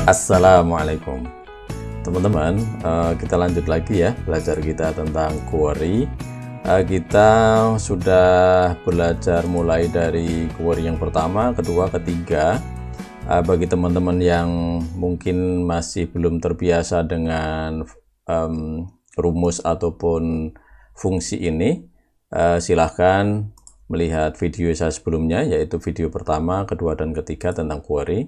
Assalamualaikum teman-teman, kita lanjut lagi ya belajar kita tentang query. Kita sudah belajar mulai dari query yang pertama, kedua, ketiga. Bagi teman-teman yang mungkin masih belum terbiasa dengan rumus ataupun fungsi ini, silahkan melihat video saya sebelumnya, yaitu video pertama, kedua, dan ketiga tentang query.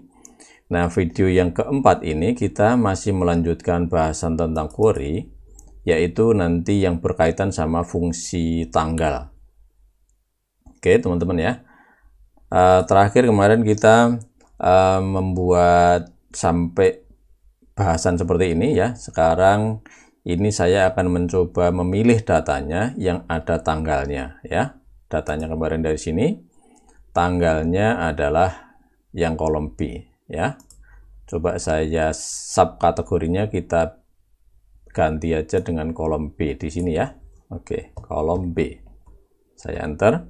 Nah, video yang keempat ini kita masih melanjutkan bahasan tentang query, yaitu nanti yang berkaitan sama fungsi tanggal. Oke, teman-teman ya. Terakhir kemarin kita membuat sampai bahasan seperti ini ya. Sekarang ini saya akan mencoba memilih datanya yang ada tanggalnya ya. Datanya kemarin dari sini, tanggalnya adalah yang kolom B. Ya, coba saya sub kategorinya kita ganti aja dengan kolom B di sini ya. Oke, kolom B. Saya enter.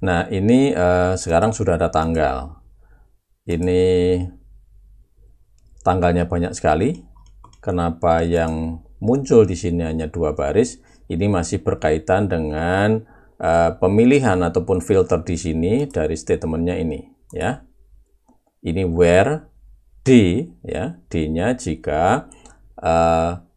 Nah, ini sekarang sudah ada tanggal. Ini tanggalnya banyak sekali. Kenapa yang muncul di sini hanya 2 baris? Ini masih berkaitan dengan pemilihan ataupun filter di sini dari statementnya ini. Ya, ini where D ya, D-nya jika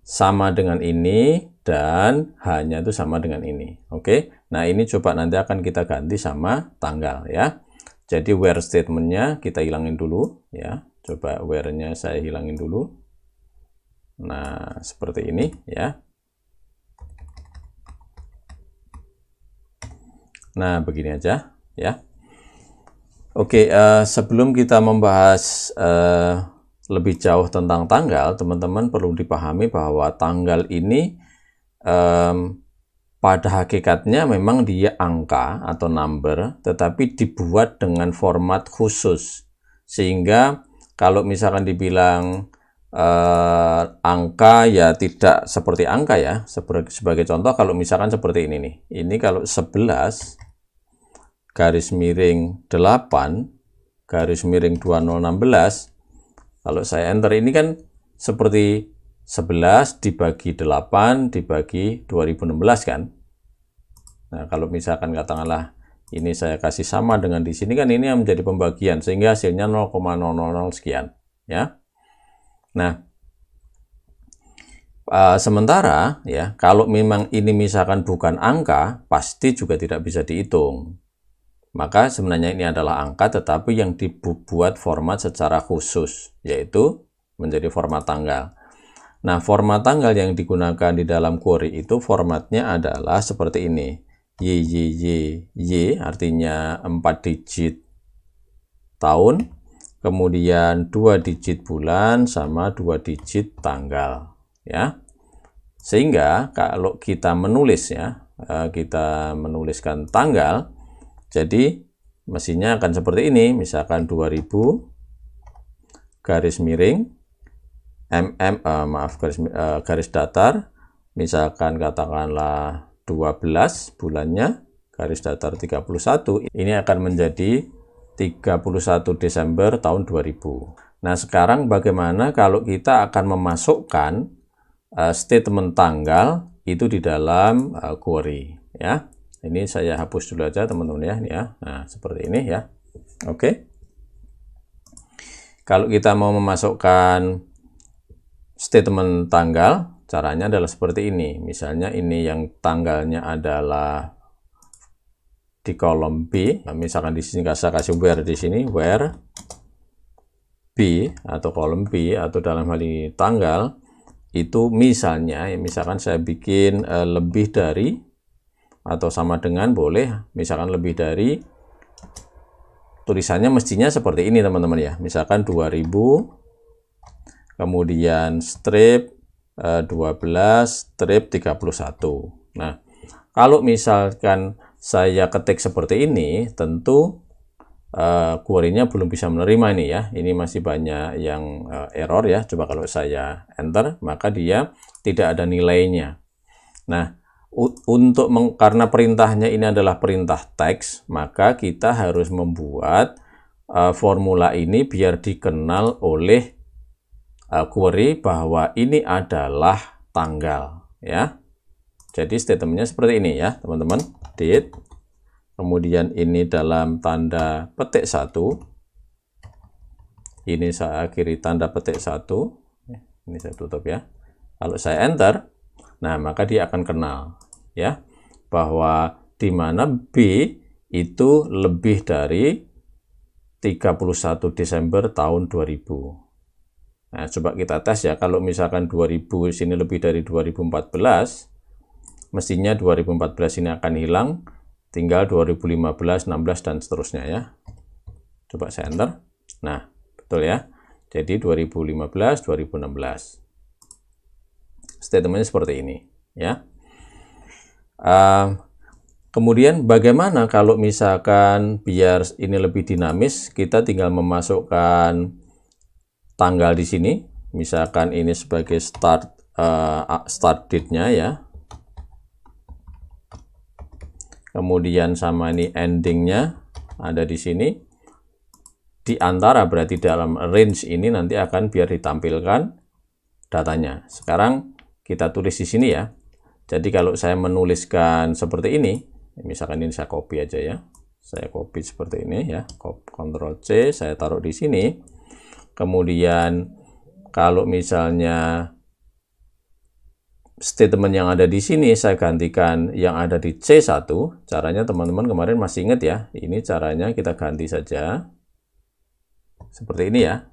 sama dengan ini dan hanya itu sama dengan ini. Oke, nah ini coba nanti akan kita ganti sama tanggal ya. Jadi where statementnya kita hilangin dulu ya. Coba where-nya saya hilangin dulu. Nah seperti ini ya. Nah begini aja ya. Oke, sebelum kita membahas lebih jauh tentang tanggal, teman-teman perlu dipahami bahwa tanggal ini pada hakikatnya memang dia angka atau number, tetapi dibuat dengan format khusus. Sehingga kalau misalkan dibilang angka ya tidak seperti angka ya. Sebagai contoh kalau misalkan seperti ini nih. Ini kalau 11 garis miring 8 garis miring 2016, kalau saya enter ini kan seperti 11 dibagi 8 dibagi 2016 kan. Nah kalau misalkan katakanlah ini saya kasih sama dengan di sini kan, ini yang menjadi pembagian sehingga hasilnya 0,000 sekian ya. Nah sementara ya kalau memang ini misalkan bukan angka, pasti juga tidak bisa dihitung. Maka sebenarnya ini adalah angka tetapi yang dibuat format secara khusus, yaitu menjadi format tanggal. Nah, format tanggal yang digunakan di dalam query itu formatnya adalah seperti ini. Y artinya 4 digit tahun, kemudian 2 digit bulan sama 2 digit tanggal. Ya. Sehingga kalau kita menulis ya, kita menuliskan tanggal, jadi mesinnya akan seperti ini, misalkan 2000 garis miring garis datar, misalkan katakanlah 12 bulannya garis datar 31, ini akan menjadi 31 Desember tahun 2000. Nah sekarang bagaimana kalau kita akan memasukkan statement tanggal itu di dalam query ya. Ini saya hapus dulu aja teman-teman ya, ini ya. Nah, seperti ini ya. Oke. Kalau kita mau memasukkan statement tanggal, caranya adalah seperti ini. Misalnya ini yang tanggalnya adalah di kolom B. Nah, misalkan di sini saya kasih where di sini, where B atau kolom B atau dalam hal ini tanggal itu misalnya, misalkan saya bikin lebih dari atau sama dengan, boleh misalkan lebih dari, tulisannya mestinya seperti ini teman-teman ya, misalkan 2000 kemudian strip 12 strip 31. Nah kalau misalkan saya ketik seperti ini, tentu query-nya belum bisa menerima ini ya, ini masih banyak yang error ya. Coba kalau saya enter, maka dia tidak ada nilainya. Nah karena perintahnya ini adalah perintah teks, maka kita harus membuat formula ini biar dikenal oleh query bahwa ini adalah tanggal ya. Jadi statementnya seperti ini ya teman-teman, date, kemudian ini dalam tanda petik 1, ini saya akhiri tanda petik 1, ini saya tutup ya. Kalau saya enter, nah maka dia akan kenal ya bahwa di mana B itu lebih dari 31 Desember tahun 2000. Nah, coba kita tes ya, kalau misalkan 2000 sini lebih dari 2014, mestinya 2014 ini akan hilang, tinggal 2015, 16, dan seterusnya ya. Coba saya enter. Nah, betul ya. Jadi 2015, 2016. Statementnya seperti ini ya. Kemudian bagaimana kalau misalkan biar ini lebih dinamis, kita tinggal memasukkan tanggal di sini, misalkan ini sebagai start date-nya ya. Kemudian sama ini ending-nya ada di sini. Di antara berarti dalam range ini nanti akan biar ditampilkan datanya. Sekarang kita tulis di sini ya. Jadi kalau saya menuliskan seperti ini, misalkan ini saya copy aja ya. Saya copy seperti ini ya. Ctrl C, saya taruh di sini. Kemudian kalau misalnya statement yang ada di sini saya gantikan yang ada di C1, caranya teman-teman kemarin masih ingat ya, ini caranya kita ganti saja seperti ini ya,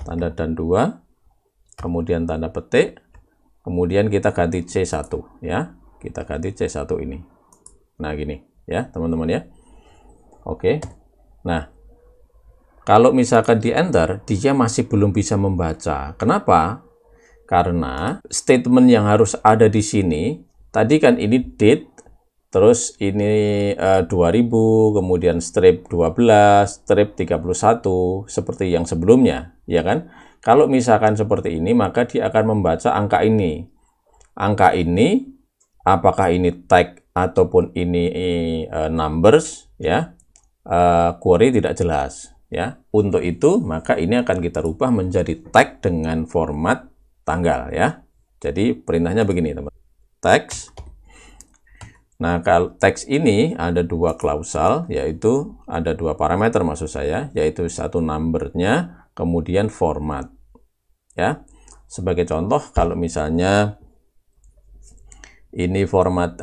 tanda dan 2, kemudian tanda petik, kemudian kita ganti C1 ya, kita ganti C1 ini. Nah gini ya teman-teman ya. Oke, nah kalau misalkan di enter, dia masih belum bisa membaca. Kenapa? Karena statement yang harus ada di sini, tadi kan ini date, terus ini 2000, kemudian strip 12, strip 31, seperti yang sebelumnya, ya kan? Kalau misalkan seperti ini, maka dia akan membaca angka ini. Angka ini, apakah ini tag ataupun ini numbers, ya, query tidak jelas. Ya, untuk itu maka ini akan kita rubah menjadi tag dengan format tanggal ya. Jadi perintahnya begini teman. Text. Nah, kalau teks ini ada dua klausal, yaitu ada dua parameter maksud saya, yaitu satu numbernya, kemudian format. Ya, sebagai contoh kalau misalnya ini format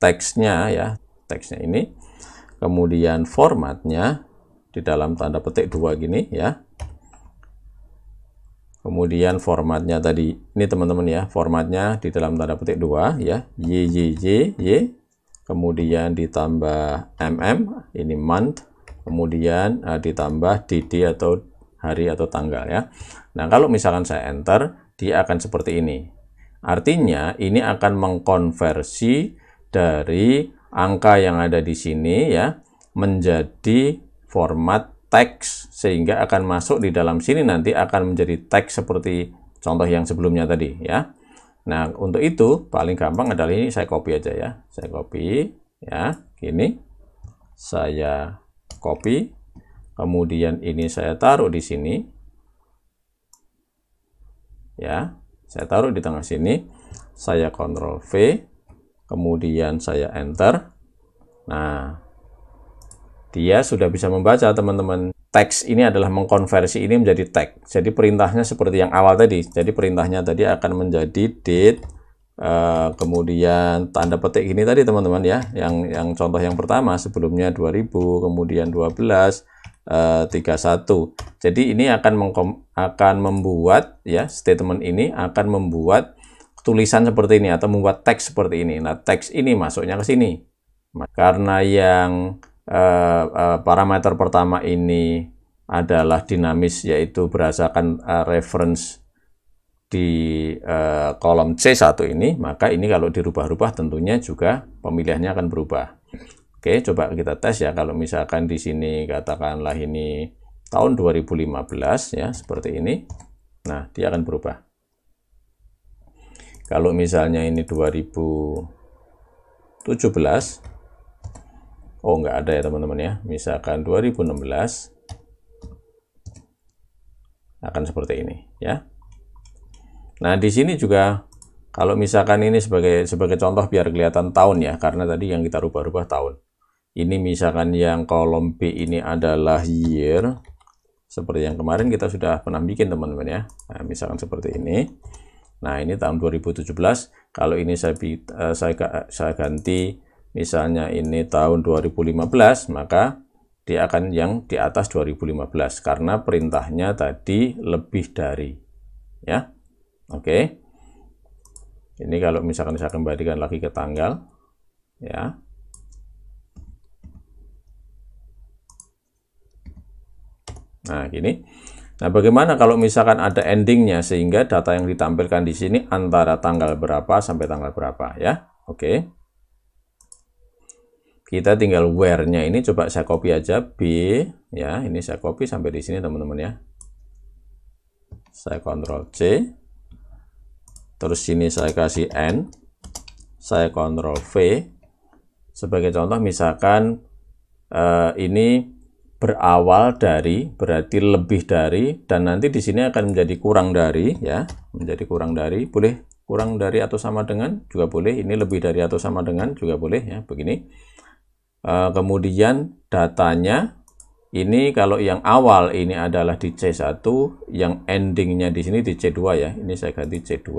teksnya ya, teksnya ini, kemudian formatnya di dalam tanda petik 2 gini ya. Kemudian formatnya tadi ini teman-teman ya, formatnya di dalam tanda petik 2 ya, YYY, kemudian ditambah MM, ini month, kemudian ditambah DD atau hari atau tanggal ya. Nah, kalau misalkan saya enter, dia akan seperti ini. Artinya ini akan mengkonversi dari angka yang ada di sini ya menjadi format teks, sehingga akan masuk di dalam sini nanti akan menjadi teks seperti contoh yang sebelumnya tadi ya. Nah, untuk itu paling gampang adalah ini saya copy aja ya. Saya copy ya, gini. Saya copy. Kemudian ini saya taruh di sini. Ya, saya taruh di tengah sini. Saya Ctrl V. Kemudian saya enter. Nah, dia sudah bisa membaca teman-teman. Teks ini adalah mengkonversi ini menjadi tag. Jadi perintahnya seperti yang awal tadi. Jadi perintahnya tadi akan menjadi date, kemudian tanda petik ini tadi teman-teman ya. Yang contoh yang pertama sebelumnya 2000, kemudian 12, 31. Jadi ini akan membuat ya, statement ini akan membuat tulisan seperti ini atau membuat teks seperti ini. Nah, teks ini masuknya ke sini. Karena yang parameter pertama ini adalah dinamis, yaitu berdasarkan reference di kolom C1 ini, maka ini kalau dirubah-rubah tentunya juga pemilihannya akan berubah. Oke, coba kita tes ya. Kalau misalkan di sini katakanlah ini tahun 2015 ya, seperti ini. Nah, dia akan berubah. Kalau misalnya ini 2017, Oh, nggak ada ya teman-teman ya. Misalkan 2016 akan seperti ini ya. Nah, di sini juga kalau misalkan ini sebagai contoh biar kelihatan tahun ya, karena tadi yang kita rubah-rubah tahun. Ini misalkan yang kolom B ini adalah year, seperti yang kemarin kita sudah pernah bikin teman-teman ya. Nah, misalkan seperti ini. Nah, ini tahun 2017. Kalau ini saya ganti misalnya ini tahun 2015, maka dia akan yang di atas 2015 karena perintahnya tadi lebih dari ya. Oke. Ini kalau misalkan saya kembalikan lagi ke tanggal ya. Nah, gini. Nah, bagaimana kalau misalkan ada endingnya sehingga data yang ditampilkan di sini antara tanggal berapa sampai tanggal berapa ya? Oke. Kita tinggal where-nya ini coba saya copy aja B ya. Ini saya copy sampai di sini teman-teman ya. Saya Ctrl C. Terus sini saya kasih N. Saya Ctrl V. Sebagai contoh misalkan ini berawal dari, berarti lebih dari, dan nanti di sini akan menjadi kurang dari ya, menjadi kurang dari, boleh kurang dari atau sama dengan juga boleh, ini lebih dari atau sama dengan juga boleh ya, begini. Kemudian datanya ini kalau yang awal ini adalah di C1, yang endingnya di sini di C2 ya, ini saya ganti C2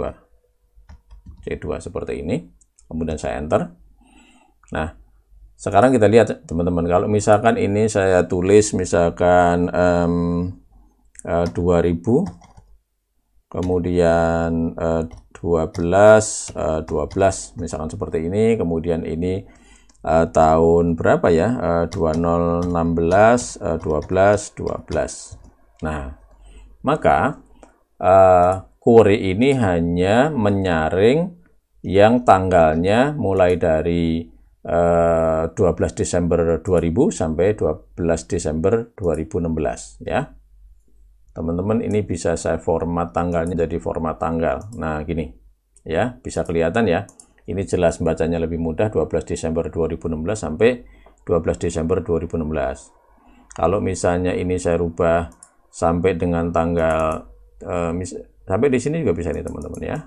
seperti ini, kemudian saya enter. Nah, sekarang kita lihat teman-teman, kalau misalkan ini saya tulis misalkan 2000, kemudian 12 misalkan seperti ini, kemudian ini tahun berapa ya, 2016, 12. Nah, maka query ini hanya menyaring yang tanggalnya mulai dari 12 Desember 2000 sampai 12 Desember 2016 ya. Teman-teman, ini bisa saya format tanggalnya jadi format tanggal. Nah, gini ya, bisa kelihatan ya. Ini jelas bacanya lebih mudah, 12 Desember 2016 sampai 12 Desember 2016. Kalau misalnya ini saya rubah sampai dengan tanggal sampai di sini juga bisa nih teman-teman ya.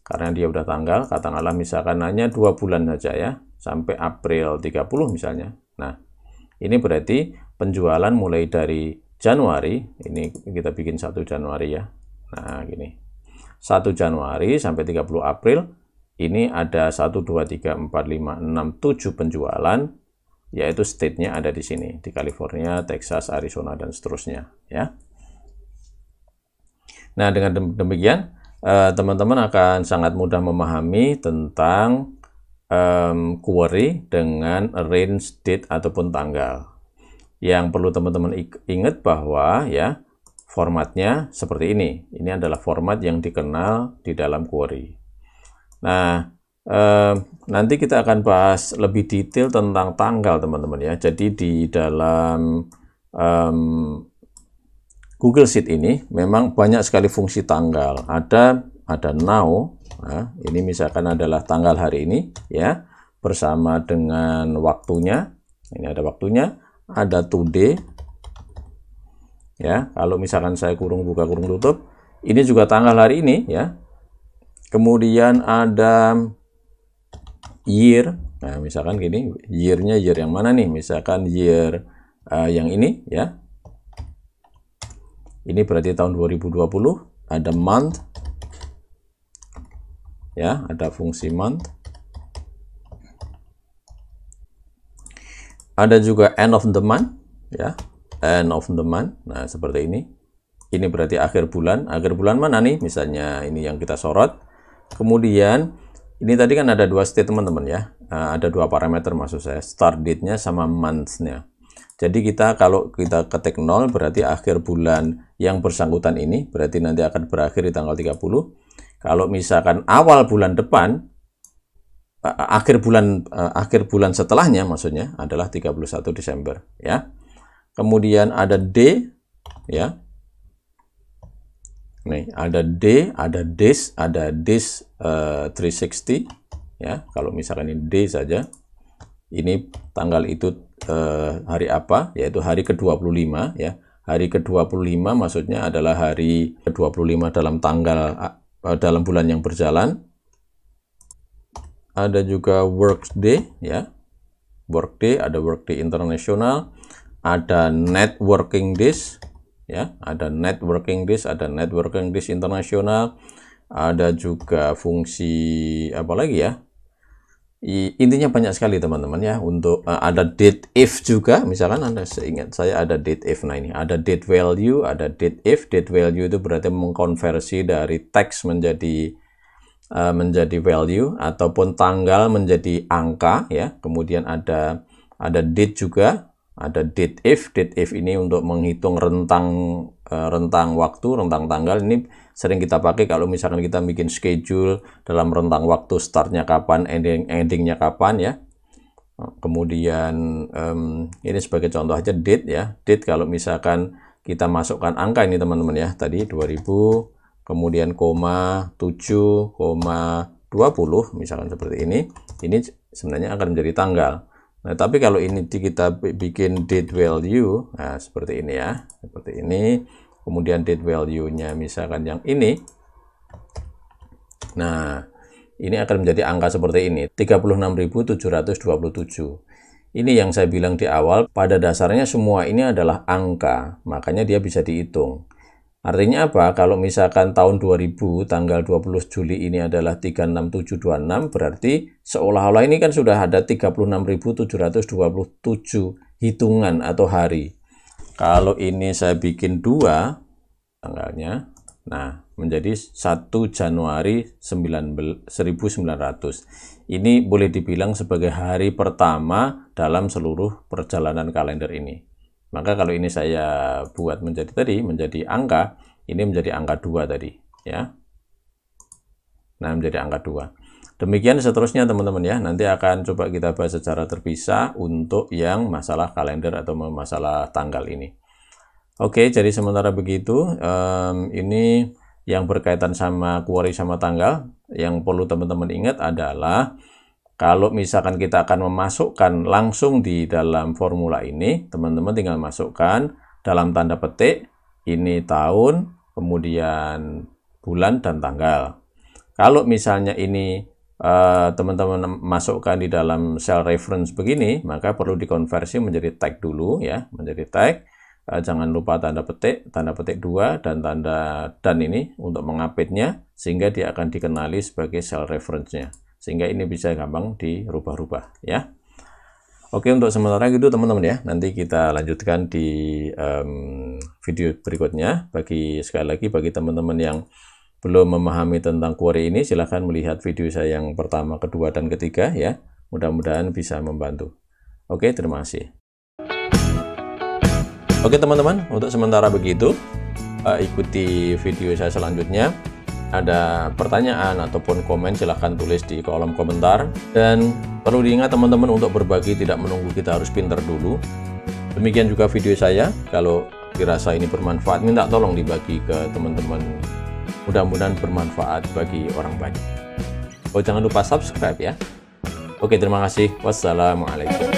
Karena dia udah tanggal, katakanlah misalkan hanya 2 bulan saja ya, sampai April 30 misalnya. Nah, ini berarti penjualan mulai dari Januari, ini kita bikin 1 Januari ya. Nah, gini. 1 Januari sampai 30 April, ini ada 1, 2, 3, 4, 5, 6, 7 penjualan, yaitu state-nya ada di sini, di California, Texas, Arizona, dan seterusnya ya. Nah, dengan demikian, teman-teman akan sangat mudah memahami tentang query dengan range, date, ataupun tanggal. Yang perlu teman-teman ingat bahwa ya, formatnya seperti ini. Ini adalah format yang dikenal di dalam query. Nah, nanti kita akan bahas lebih detail tentang tanggal teman-teman ya. Jadi di dalam Google Sheet ini memang banyak sekali fungsi tanggal. Ada now, nah, ini misalkan adalah tanggal hari ini ya, bersama dengan waktunya. Ini ada waktunya, ada today ya. Kalau misalkan saya kurung buka kurung tutup, ini juga tanggal hari ini ya. Kemudian ada year. Nah, misalkan gini, year-nya year yang mana nih? Misalkan year yang ini ya. Ini berarti tahun 2020, ada month ya, ada fungsi month. Ada juga end of the month ya, end of the month. Nah, seperti ini. Ini berarti akhir bulan. Akhir bulan mana nih? Misalnya ini yang kita sorot. Kemudian ini tadi kan ada 2 state teman-teman ya. Ada 2 parameter maksud saya, start date-nya sama month-nya. Jadi kalau kita ketik 0 berarti akhir bulan yang bersangkutan ini berarti nanti akan berakhir di tanggal 30. Kalau misalkan awal bulan depan, akhir bulan setelahnya maksudnya adalah 31 Desember ya. Kemudian ada D ya. Nih, ada D, ada days, ada days 360 ya. Kalau misalkan ini D saja. ini tanggal itu hari apa, yaitu hari ke-25 ya. Hari ke-25 maksudnya adalah hari ke-25 dalam tanggal dalam bulan yang berjalan. Ada juga workday ya. Workday, ada workday internasional, ada networking days ya, ada networking days, ada networking days internasional, ada juga fungsi apa lagi ya? Intinya banyak sekali teman-teman ya. Untuk ada date if juga, misalkan Anda seingat saya ada date if. Nah ini ada date value, ada date if. Date value itu berarti mengkonversi dari teks menjadi value, ataupun tanggal menjadi angka ya. Kemudian ada date juga, ada date if. Date if ini untuk menghitung rentang waktu, rentang tanggal. Ini sering kita pakai kalau misalkan kita bikin schedule dalam rentang waktu, startnya kapan, endingnya kapan ya. Kemudian ini sebagai contoh aja date ya. Date kalau misalkan kita masukkan angka ini teman-teman ya, tadi 2000, kemudian koma 7, koma 20 misalkan seperti ini sebenarnya akan menjadi tanggal. Nah tapi kalau ini kita bikin date value, nah seperti ini ya, seperti ini. Kemudian date value-nya misalkan yang ini. Nah, ini akan menjadi angka seperti ini, 36.727. Ini yang saya bilang di awal, pada dasarnya semua ini adalah angka, makanya dia bisa dihitung. Artinya apa? Kalau misalkan tahun 2000, tanggal 20 Juli ini adalah 36726, berarti seolah-olah ini kan sudah ada 36.727 hitungan atau hari. Kalau ini saya bikin 2 tanggalnya, nah menjadi 1 Januari 1900. Ini boleh dibilang sebagai hari pertama dalam seluruh perjalanan kalender ini. Maka kalau ini saya buat menjadi angka, ini menjadi angka 2 tadi ya. Nah menjadi angka 2. Demikian seterusnya teman-teman ya. Nanti akan coba kita bahas secara terpisah untuk yang masalah kalender atau masalah tanggal ini. Oke, jadi sementara begitu, ini yang berkaitan sama query sama tanggal. Yang perlu teman-teman ingat adalah kalau misalkan kita akan memasukkan langsung di dalam formula ini, teman-teman tinggal masukkan dalam tanda petik, ini tahun, kemudian bulan dan tanggal. Kalau misalnya ini teman-teman masukkan di dalam cell reference begini, maka perlu dikonversi menjadi tag dulu ya, menjadi tag. Jangan lupa tanda petik 2 dan tanda dan ini untuk mengupdate-nya, sehingga dia akan dikenali sebagai cell reference-nya, sehingga ini bisa gampang dirubah-rubah ya. Oke, untuk sementara gitu teman-teman ya, nanti kita lanjutkan di video berikutnya. Sekali lagi bagi teman-teman yang belum memahami tentang query ini, silahkan melihat video saya yang pertama, kedua, dan ketiga ya. Mudah-mudahan bisa membantu. Oke, terima kasih. Oke teman-teman, untuk sementara begitu, ikuti video saya selanjutnya. Ada pertanyaan ataupun komen silahkan tulis di kolom komentar. Dan perlu diingat teman-teman untuk berbagi tidak menunggu kita harus pinter dulu. Demikian juga video saya, kalau dirasa ini bermanfaat, minta tolong dibagi ke teman-teman. Mudah-mudahan bermanfaat bagi orang banyak. Oh jangan lupa subscribe ya. Oke terima kasih. Wassalamualaikum.